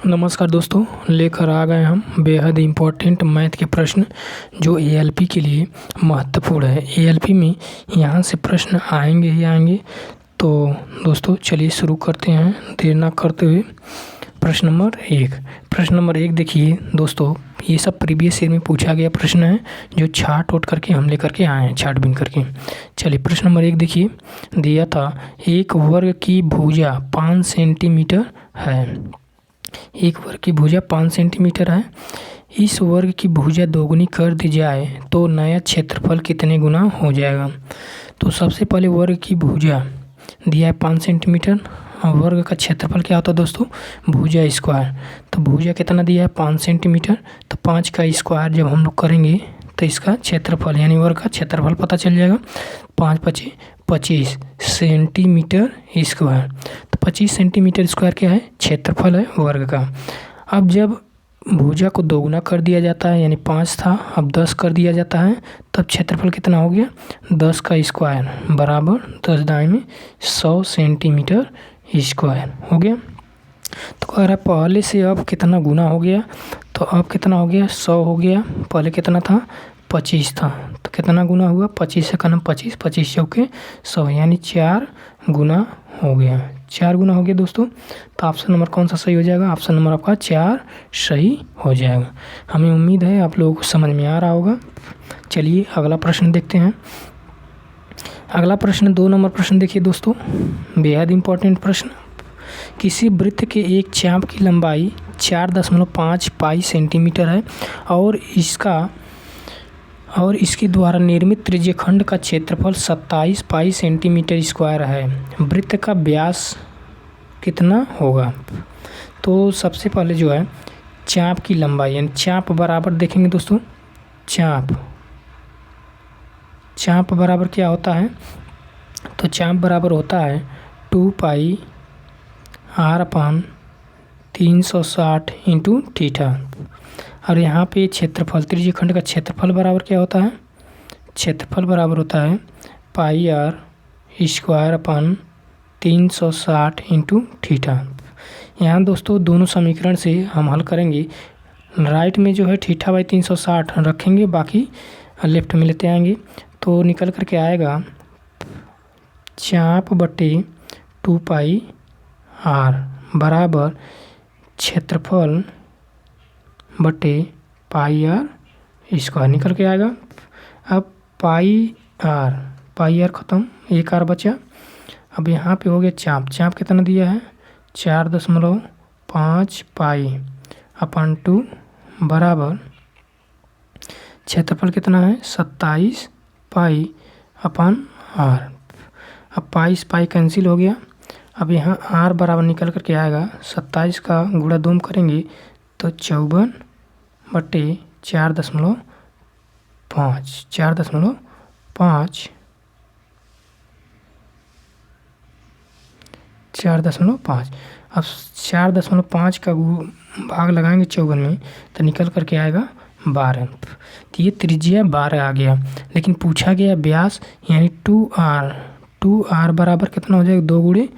नमस्कार दोस्तों, लेकर आ गए हम बेहद इम्पोर्टेंट मैथ के प्रश्न जो एएलपी के लिए महत्वपूर्ण है। एएलपी में यहाँ से प्रश्न आएंगे ही आएंगे। तो दोस्तों चलिए शुरू करते हैं देर ना करते हुए। प्रश्न नंबर एक देखिए दोस्तों, ये सब प्रीवियस ईयर में पूछा गया प्रश्न है जो छाट ओट करके हम लेकर के आए हैं, छाटबीन करके। चलिए प्रश्न नंबर एक देखिए, दिया था एक वर्ग की भुजा 5 सेंटीमीटर है। एक वर्ग की भुजा 5 सेंटीमीटर है। इस वर्ग की भुजा दोगुनी कर दी जाए तो नया क्षेत्रफल कितने गुना हो जाएगा। तो सबसे पहले वर्ग की भुजा दिया है 5 सेंटीमीटर और वर्ग का क्षेत्रफल क्या होता है दोस्तों, भुजा स्क्वायर। तो भुजा कितना दिया है 5 सेंटीमीटर, तो 5 का स्क्वायर जब हम लोग करेंगे तो इसका क्षेत्रफल यानी वर्ग का क्षेत्रफल पता चल जाएगा। 5 पचे 25 सेंटीमीटर स्क्वायर। तो 25 सेंटीमीटर स्क्वायर क्या है, क्षेत्रफल है वर्ग का। अब जब भुजा को दोगुना कर दिया जाता है यानी 5 था, अब 10 कर दिया जाता है, तब क्षेत्रफल कितना हो गया, 10 का स्क्वायर बराबर 10 दाएं में 100 सेंटीमीटर स्क्वायर हो गया। तो कह रहा है पहले से अब कितना गुना हो गया, तो अब कितना हो गया 100 हो गया। पहले कितना था 25 था, तो कितना गुना हुआ 25 से कम 25, 25 चौके 100 यानी 4 गुना हो गया। 4 गुना हो गया दोस्तों। तो ऑप्शन नंबर कौन सा सही हो जाएगा, ऑप्शन नंबर आपका 4 सही हो जाएगा। हमें उम्मीद है आप लोगों को समझ में आ रहा होगा। चलिए अगला प्रश्न देखते हैं। अगला प्रश्न 2 नंबर प्रश्न देखिए दोस्तों, बेहद इम्पोर्टेंट प्रश्न। किसी वृत्त के एक चाप की लंबाई 4.5 पाई सेंटीमीटर है और इसके द्वारा निर्मित त्रिज्यखंड का क्षेत्रफल 27 पाई सेंटीमीटर स्क्वायर है। वृत्त का व्यास कितना होगा। तो सबसे पहले जो है चाप की लंबाई यानी चाप बराबर देखेंगे दोस्तों, चाप बराबर क्या होता है, तो चाप बराबर होता है 2 पाई r/360 इंटू थीटा। और यहाँ पे क्षेत्रफल त्रिज्यखंड का क्षेत्रफल बराबर क्या होता है, क्षेत्रफल बराबर होता है पाई r square upon 360 into theta. यहाँ दोस्तों दोनों समीकरण से हम हल करेंगे। राइट में जो है थीटा बाई 360 रखेंगे, बाकी लेफ्ट में लेते आएंगे तो निकल करके आएगा चाप बटे 2 पाई r बराबर क्षेत्रफल बटे पाई r स्क्वायर निकल के आएगा। अब पाई r ख़त्म, एक r बचा। अब यहाँ पे हो गया चाप कितना दिया है 4.5 पाई अपन 2 बराबर क्षेत्रफल कितना है 27 पाई अपन r। अब पाई कैंसिल हो गया। अब यहाँ r बराबर निकल करके आएगा 27 का गुणा 2 करेंगे तो 54 बटे 4.5 अब 4.5 का भाग लगाएंगे 54 में तो निकल करके आएगा 12। तो ये त्रिज्या 12 आ गया। लेकिन पूछा गया व्यास यानी 2r बराबर कितना हो जाएगा, 2 गुणे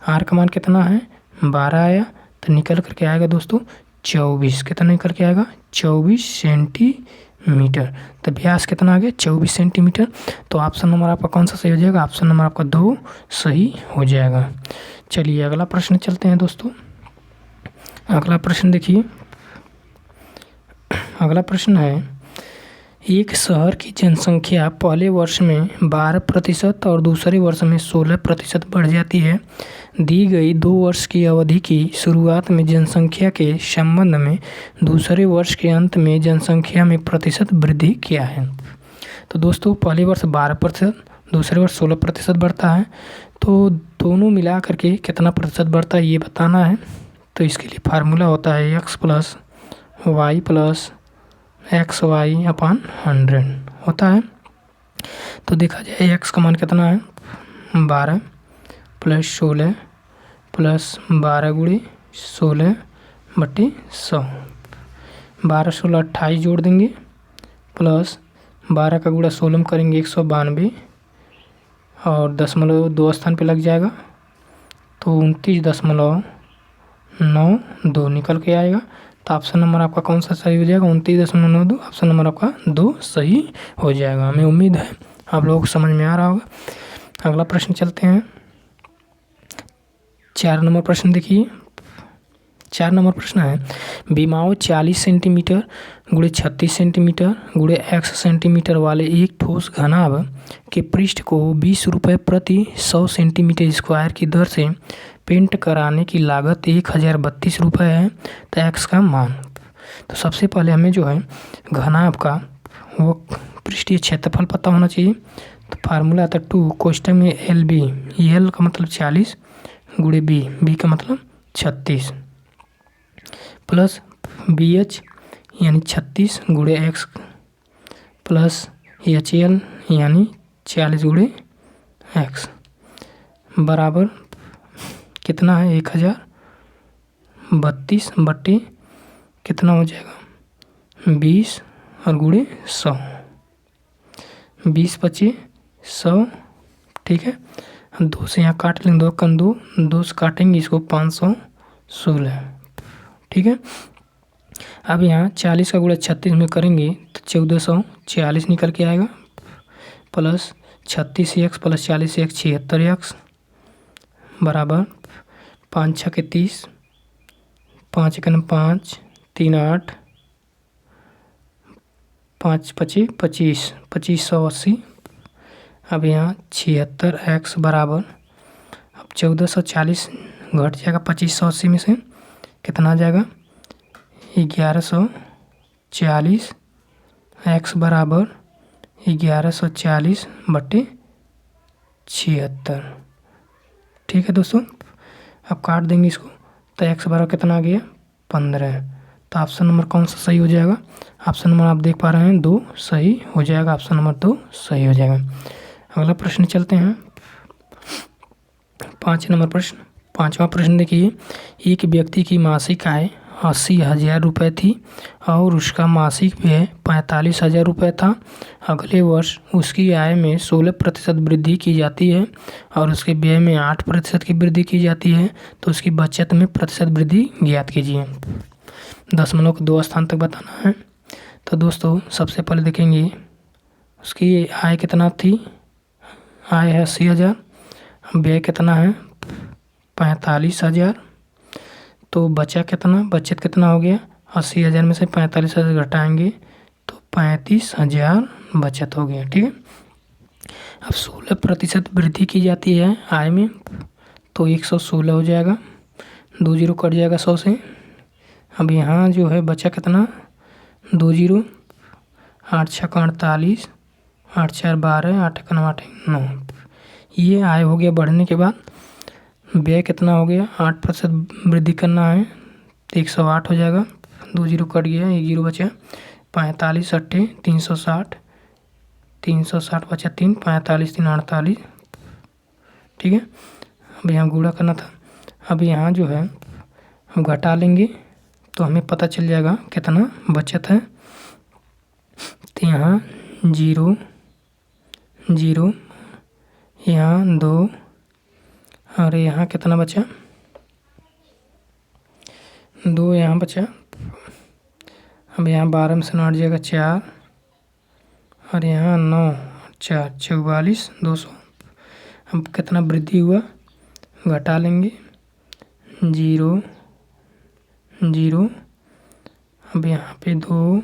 r का मान कितना है 12 आया, तो निकल करके आएगा दोस्तों 24। कितना निकल के आएगा 24 सेंटीमीटर। तो व्यास कितना आ गया 24 सेंटीमीटर। तो ऑप्शन नंबर आपका कौन सा सही हो जाएगा, ऑप्शन नंबर आपका 2 सही हो जाएगा। चलिए अगला प्रश्न चलते हैं दोस्तों। अगला प्रश्न देखिए, अगला प्रश्न है एक शहर की जनसंख्या पहले वर्ष में 12% और दूसरे वर्ष में 16% बढ़ जाती है। दी गई 2 वर्ष की अवधि की शुरुआत में जनसंख्या के संबंध में दूसरे वर्ष के अंत में जनसंख्या में प्रतिशत वृद्धि क्या है। तो दोस्तों पहले वर्ष 12%, दूसरे वर्ष 16% बढ़ता है, तो दोनों मिला करके कितना प्रतिशत बढ़ता है ये बताना है। तो इसके लिए फार्मूला होता है x + y + XY अपन 100 होता है। तो देखा जाए x का मान कितना है 12 + 16 + 12 गुणे 16 बटे 100। 12 16 28 जोड़ देंगे प्लस 12 का गुणा 16 में करेंगे 192 और 0.2 स्थान पे लग जाएगा तो 29.9 29 2 निकल के आएगा। तो ऑप्शन नंबर आपका कौन सा सही हो जाएगा? 29.92। ऑप्शन नंबर आपका 2 सही हो जाएगा। हमें उम्मीद है आप लोगों को समझ में आ रहा होगा। अगला प्रश्न चलते हैं। 4 नंबर प्रश्न देखिए। 4 नंबर प्रश्न है, विमाओं 40 सेंटीमीटर गुणे 36 सेंटीमीटर गुणे x सेंटीमीटर वाले एक ठोस घनाभ के पृष्ठ को 20 रुपये प्रति 100 सेंटीमीटर स्क्वायर की दर से पेंट कराने की लागत 1032 रुपये है। तो x का मान। तो सबसे पहले हमें जो है घनाभ का वो पृष्ठीय क्षेत्रफल पता होना चाहिए। तो फार्मूला आता 2 कोष्टक में LB, L का मतलब 40 गुणे B का मतलब 36 प्लस BH यानी 36 गुणे x प्लस HL यानी 40 गुणे x बराबर कितना है? 1032 बट्टे कितना हो जाएगा? 20 और गुणे 100, 20 पचे 100। ठीक है, 2 से यहाँ काट लेंगे, 2 कम 2, 2 से काटेंगे इसको 516। ठीक है, अब यहाँ 40 का गुणा 36 में करेंगे तो 1440 निकल के आएगा plus 36x plus 40x 76x बराबर 5 6 के 30, 5 1 5 3 8, 5 पचे 25, 2580। अब यहाँ 76x बराबर, अब 1440 घट जाएगा 2580 में से, कितना आ जाएगा? 1140। x बराबर 1140 बट्टे 76। ठीक है दोस्तों, अब काट देंगे इसको तो x बराबर कितना आ गया? 15। तो ऑप्शन नंबर कौन सा सही हो जाएगा? ऑप्शन नंबर आप देख पा रहे हैं 2 सही हो जाएगा। ऑप्शन नंबर 2 सही हो जाएगा। अगला प्रश्न चलते हैं। 5 नंबर प्रश्न। 5वां प्रश्न देखिए, एक व्यक्ति की मासिक आय 80,000 रुपये थी और उसका मासिक व्यय 45,000 रुपये था। अगले वर्ष उसकी आय में 16% वृद्धि की जाती है और उसके व्यय में 8% की वृद्धि की जाती है। तो उसकी बचत में प्रतिशत वृद्धि ज्ञात कीजिए। दशमलव को 2 स्थान तक बताना है। तो दोस्तों सबसे पहले देखेंगे उसकी आय कितना थी। आय है 80,000, व्यय कितना है? 45,000। तो बचा कितना? बचत कितना हो गया? 80,000 में से 45,000 घटाएंगे तो 35,000 बचत हो गया। ठीक है, अब 16% वृद्धि की जाती है आय में तो 116 हो जाएगा, 2 जीरो कट जाएगा 100 से। अब यहाँ जो है बचा कितना? 2 जीरो, 8 6 48, 8 4 12, 8 1 8 9। ये आय हो गया बढ़ने के बाद। व्यय कितना हो गया? 8% वृद्धि करना है तो 108 हो जाएगा, 2 जीरो कट गया, 1 जीरो बचा, 45 अट्ठे 360, 360 बचा 3, 45 3 48। ठीक है, अब यहाँ गुणा करना था। अब यहाँ जो है हम घटा लेंगे तो हमें पता चल जाएगा कितना बचत है। तो यहाँ 0 0, यहाँ 2 और यहाँ कितना बचा? 2 यहाँ बचा। अब यहाँ 12 में से 9 जाएगा 4 और यहाँ 9 4 44 200। अब कितना वृद्धि हुआ घटा लेंगे, 0 0। अब यहाँ पे 2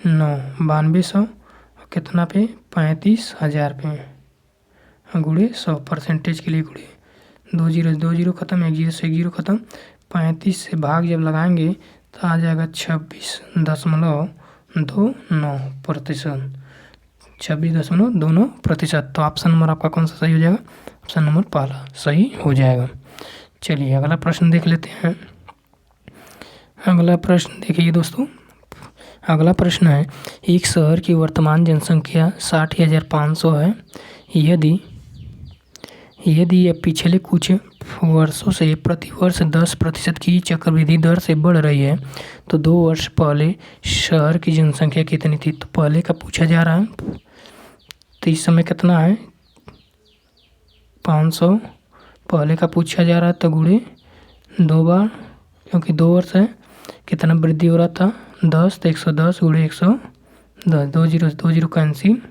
9 9200 और कितना पे? 35,000 पे गुणे 100 परसेंटेज के लिए गुणे 2 जीरो खत्म, 1 जीरो से 1 जीरो खत्म। 35 से भाग जब लगाएंगे तो आ जाएगा 26.29%। 26.29%। तो ऑप्शन नंबर आपका कौन सा सही हो जाएगा? ऑप्शन नंबर पहला सही हो जाएगा। चलिए अगला प्रश्न देख लेते हैं। अगला प्रश्न देखिए दोस्तों, अगला प्रश्न है, एक शहर की वर्तमान जनसंख्या 60,500 है। यदि यह पिछले कुछ वर्षों से प्रतिवर्ष 10% की चक्रवृद्धि दर से बढ़ रही है तो 2 वर्ष पहले शहर की जनसंख्या कितनी थी? तो पहले का पूछा जा रहा है। तो इस समय कितना है? 500 पहले का पूछा जा रहा है तो गुणे 2 बार, क्योंकि 2 वर्ष है। कितना वृद्धि हो रहा था 10, तो 110 गुणे 110, 2 जीरो कैंसिल।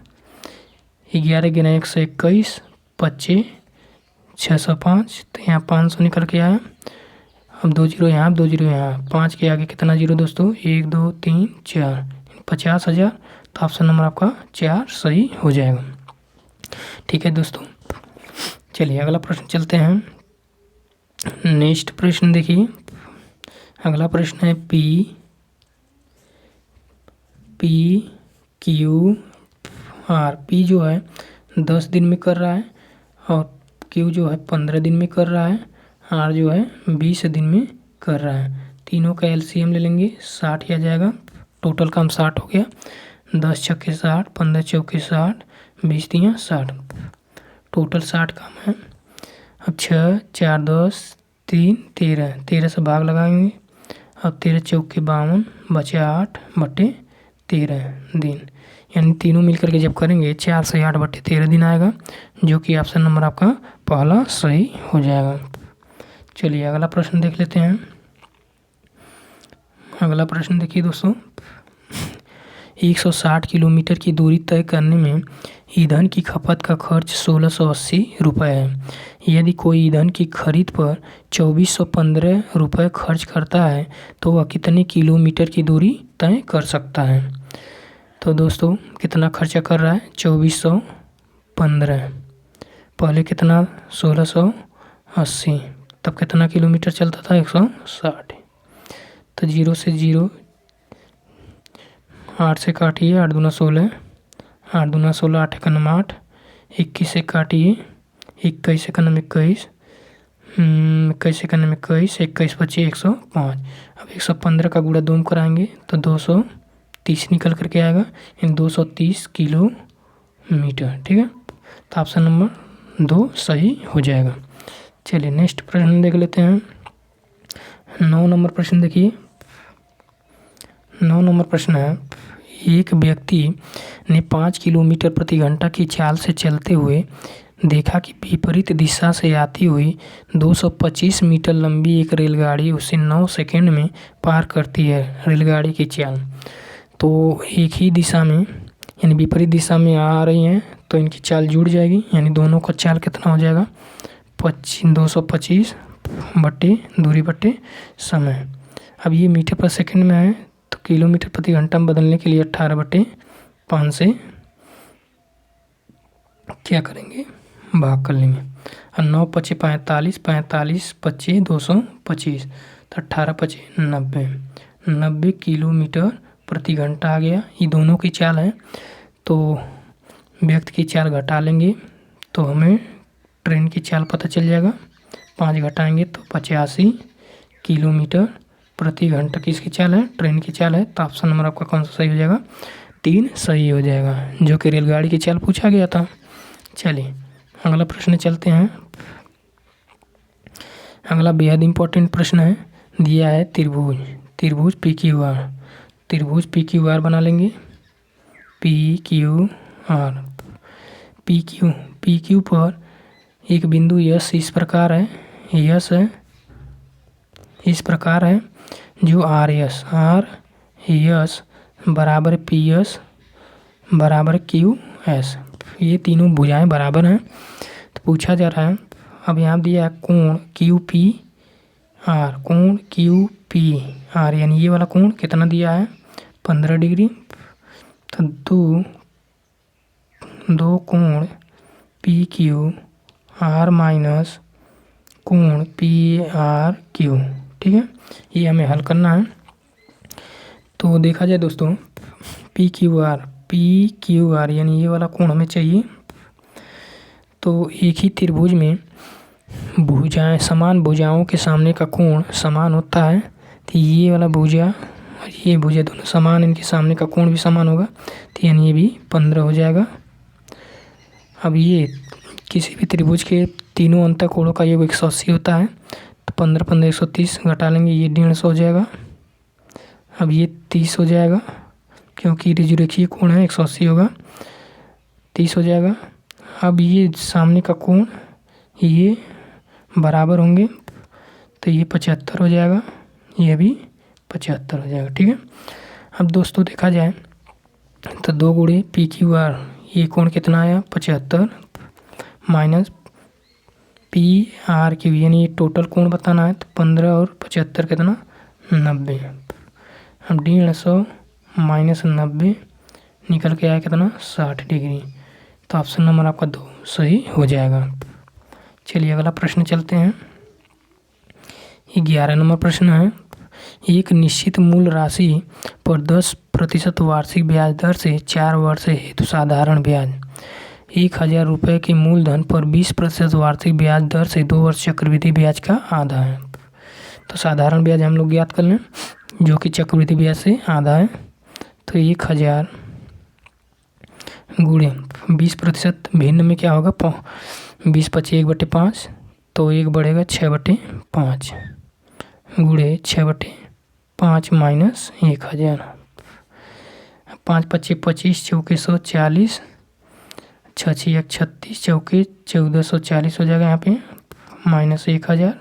11 गुना 121, 25, 605, तो यहाँ 500 निकल के आया। अब 2 जीरो यहाँ, 2 जीरो यहाँ, 5 के आगे कितना जीरो दोस्तों 1 2 3 4, 50,000। तो ऑप्शन नंबर आपका 4 सही हो जाएगा। ठीक है दोस्तों, चलिए अगला प्रश्न चलते हैं। नेक्स्ट प्रश्न देखिए, अगला प्रश्न है PQR। P जो है 10 दिन में कर रहा है और Q जो है 15 दिन में कर रहा है, R जो है 20 दिन में कर रहा है। तीनों का LCM ले लेंगे, 60 ही आ जाएगा। टोटल काम 60 हो गया। 10 छक्के 60, 15 चौके 60, 20 तियाँ 60, टोटल 60 काम है। अब 6 4 10 3 13, 13 से भाग लगाएंगे। अब 13 चौके 52, बचे 8/13 दिन, यानी तीनों मिलकर के जब करेंगे 4 से 8/13 दिन आएगा, जो कि ऑप्शन नंबर आपका पहला सही हो जाएगा। चलिए अगला प्रश्न देख लेते हैं। अगला प्रश्न देखिए दोस्तों, 160 किलोमीटर की दूरी तय करने में ईंधन की खपत का खर्च 1680 रुपये है। यदि कोई ईंधन की खरीद पर 2415 रुपये खर्च करता है तो वह कितने किलोमीटर की दूरी तय कर सकता है। तो दोस्तों कितना खर्चा कर रहा है 2415, पहले कितना 1680, तब कितना किलोमीटर चलता था 160। तो 0 से 0, 8 से काटिए, 8 दूना 16, 8 दूना 16, 8 एक 8, 21 से काटिए, 21 एक 21, 21 एक 21, 21 बचे 105। अब 115 का गुणा 2 कराएंगे तो 230 निकल करके आएगा, यानी 230 किलोमीटर। ठीक है, तो ऑप्शन नंबर 2 सही हो जाएगा। चलिए नेक्स्ट प्रश्न देख लेते हैं। 9 नंबर प्रश्न देखिए। 9 नंबर प्रश्न है, एक व्यक्ति ने 5 किलोमीटर प्रति घंटा की चाल से चलते हुए देखा कि विपरीत दिशा से आती हुई 225 मीटर लंबी एक रेलगाड़ी उसे 9 सेकंड में पार करती है। रेलगाड़ी की चाल तो एक ही दिशा में, यानी विपरीत दिशा में आ रही हैं, तो इनकी चाल जुड़ जाएगी, यानी दोनों का चाल कितना हो जाएगा 225 बटे दूरी बटे समय। अब ये मीटर पर सेकंड में है, तो किलोमीटर प्रति घंटा में बदलने के लिए 18/5 से क्या करेंगे भाग कर लेंगे। और 9 पचे 45, 45 पचे 225, तो 18 पचे 90 किलोमीटर प्रति घंटा आ गया। ये दोनों की चाल है, तो व्यक्ति की चाल घटा लेंगे तो हमें ट्रेन की चाल पता चल जाएगा। 5 घटाएंगे तो 85 किलोमीटर प्रति घंटा किसकी चाल है, ट्रेन की चाल है। तो ऑप्शन नंबर आपका कौन सा सही हो जाएगा 3 सही हो जाएगा, जो कि रेलगाड़ी की चाल पूछा गया था। चलिए अगला प्रश्न चलते हैं। अगला बेहद इम्पोर्टेंट प्रश्न है, दिया है त्रिभुज PQR। त्रिभुज PQR बना लेंगे, PQR। PQ पर एक बिंदु यस इस प्रकार है, यस है इस प्रकार है, जो आर यस बराबर PS बराबर QS, ये तीनों भुजाएं बराबर हैं। तो पूछा जा रहा है, अब यहाँ दिया है कोण QPR, यानी ये वाला कोण कितना दिया है 15 डिग्री। तो दो कोण PQR माइनस कोण PRQ, ठीक है, ये हमें हल करना है। तो देखा जाए दोस्तों PQR यानी ये वाला कोण हमें चाहिए। तो एक ही त्रिभुज में भुजाएं, समान भुजाओं के सामने का कोण समान होता है। तो ये वाला भुजा और ये भुजा दोनों समान, इनके सामने का कोण भी समान होगा, तो यानी ये भी 15 हो जाएगा। अब ये किसी भी त्रिभुज के तीनों अंतः कोणों का योग 180 होता है। तो 15 15 130 घटा लेंगे, ये 150 हो जाएगा। अब ये 30 हो जाएगा, क्योंकि ऋजुरेखीय कोण है 180 होगा, 30 हो जाएगा। अब ये सामने का कोण ये बराबर होंगे तो ये 75 हो जाएगा, ये भी 75 हो जाएगा। ठीक है, अब दोस्तों देखा जाए तो 2 गुणे PQR, ये कोण कितना आया 75 माइनस PRQ, यानी टोटल कोण बताना है तो 15 और 75 कितना 90। अब 150 माइनस 90 निकल के आया कितना 60 डिग्री। तो ऑप्शन नंबर आपका 2 सही हो जाएगा। चलिए अगला प्रश्न चलते हैं। 11 नंबर प्रश्न है, एक निश्चित मूल राशि पर 10% वार्षिक ब्याज दर से 4 वर्ष हेतु साधारण ब्याज 1000 रुपये के मूलधन पर 20% वार्षिक ब्याज दर से 2 वर्ष चक्रवृद्धि ब्याज का आधा है। तो साधारण ब्याज हम लोग ज्ञात कर लें जो कि चक्रवृद्धि ब्याज से आधा है। तो 1000 गुणे 20%, भिन्न में क्या होगा 20 25 1/5, तो 1 बढ़ेगा 6/5 गुणे 6/5 माइनस 1000। 5 25 25 चौके 140, 6 6 1 36 चौके 1440 हो जाएगा यहाँ पे, माइनस 1000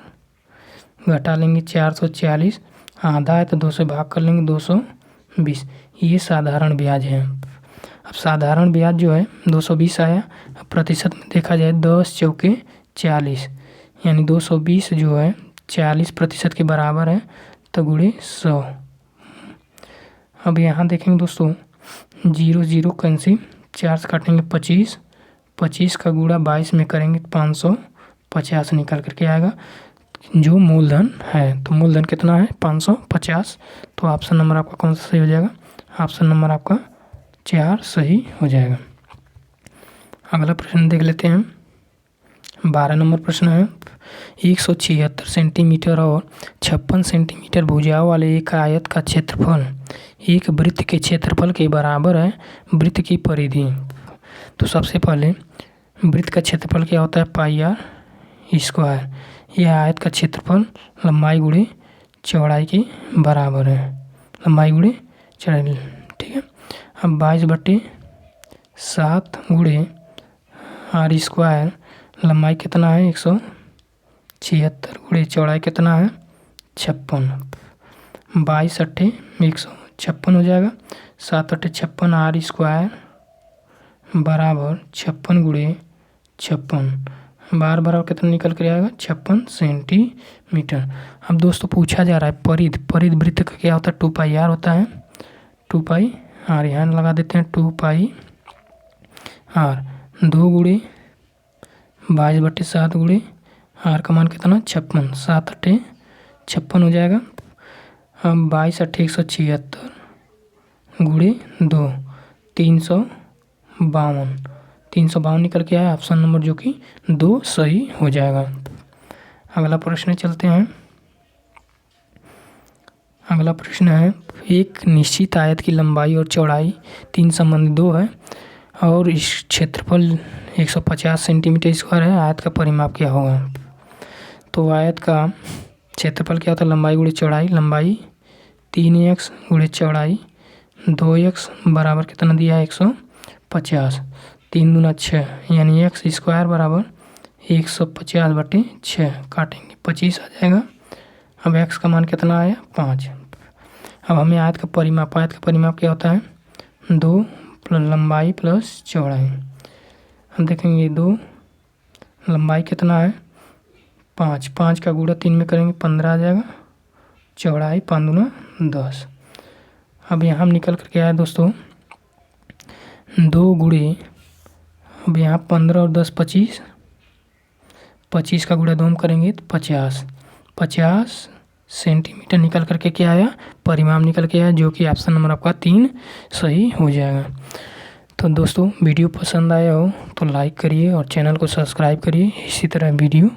घटा लेंगे 440, आधा है तो 2 से भाग कर लेंगे 220। ये साधारण ब्याज है। अब साधारण ब्याज जो है 220 आया, अब प्रतिशत में देखा जाए 10 चौके 40, यानी 220 जो है 40% के बराबर है, तो गुणे 100। अब यहाँ देखेंगे दोस्तों 0 0 कैंसिल, 4 से काटेंगे 25, 25 का गुणा 22 में करेंगे 550 निकल करके आएगा जो मूलधन है। तो मूलधन कितना है 550। तो ऑप्शन नंबर आपका कौन सा सही हो जाएगा, ऑप्शन नंबर आपका 4 सही हो जाएगा। अगला प्रश्न देख लेते हैं। 12 नंबर प्रश्न है, 176 सेंटीमीटर और 56 सेंटीमीटर भुजाओं वाले एक आयत का क्षेत्रफल एक वृत्त के क्षेत्रफल के बराबर है। वृत्त की परिधि, तो सबसे पहले वृत्त का क्षेत्रफल क्या होता है πr²। यह आयत का क्षेत्रफल लंबाई गुणे चौड़ाई के बराबर है, लंबाई गुणे चौड़ाई। ठीक है, अब 22/7 गुणे r², लंबाई कितना है 176 गुणे चौड़ाई कितना है 56, 22 8 156 हो जाएगा। 7 8 56 r² बराबर 56 गुणे 56, बार बार कितना निकल कर आएगा 56 सेंटीमीटर। अब दोस्तों पूछा जा रहा है परिधि, परिधि वृत्त का क्या होता है 2πr होता है, 2πr यहाँ लगा देते हैं 2πr। 2 गुणे 22/7 गुणे r का मान कितना 56, 7 8 56 हो जाएगा। अब 22 8 176 गुणे 2 352 निकल के आया, ऑप्शन नंबर जो कि 2 सही हो जाएगा। अगला प्रश्न चलते हैं। अगला प्रश्न है, एक निश्चित आयत की लंबाई और चौड़ाई 3 संबंधी 2 है और इस क्षेत्रफल 150 सेंटीमीटर स्क्वायर है। आयत का परिमाप क्या होगा। तो आयत का क्षेत्रफल क्या होता है लंबाई गुणे चौड़ाई, लंबाई 3x गुणे चौड़ाई 2x बराबर कितना दिया है 150, 3 दूना 6, यानी x² बराबर 150/6, काटेंगे 25 आ जाएगा। अब x का मान कितना आया 5। अब हमें आयत का परिमाप क्या होता है 2 लंबाई प्लस चौड़ाई। हम देखेंगे 2 लंबाई कितना है 5, 5 का गुणा 3 में करेंगे 15 आ जाएगा, चौड़ाई 5 दूना 10। अब यहाँ हम निकल करके आया दोस्तों 2 गुणे, अब यहाँ 15 और 10 25, 25 का गुणा 2 में करेंगे तो 50 सेंटीमीटर निकल करके क्या आया परिमाप निकल के आया, जो कि ऑप्शन नंबर आपका 3 सही हो जाएगा। तो दोस्तों वीडियो पसंद आया हो तो लाइक करिए और चैनल को सब्सक्राइब करिए इसी तरह वीडियो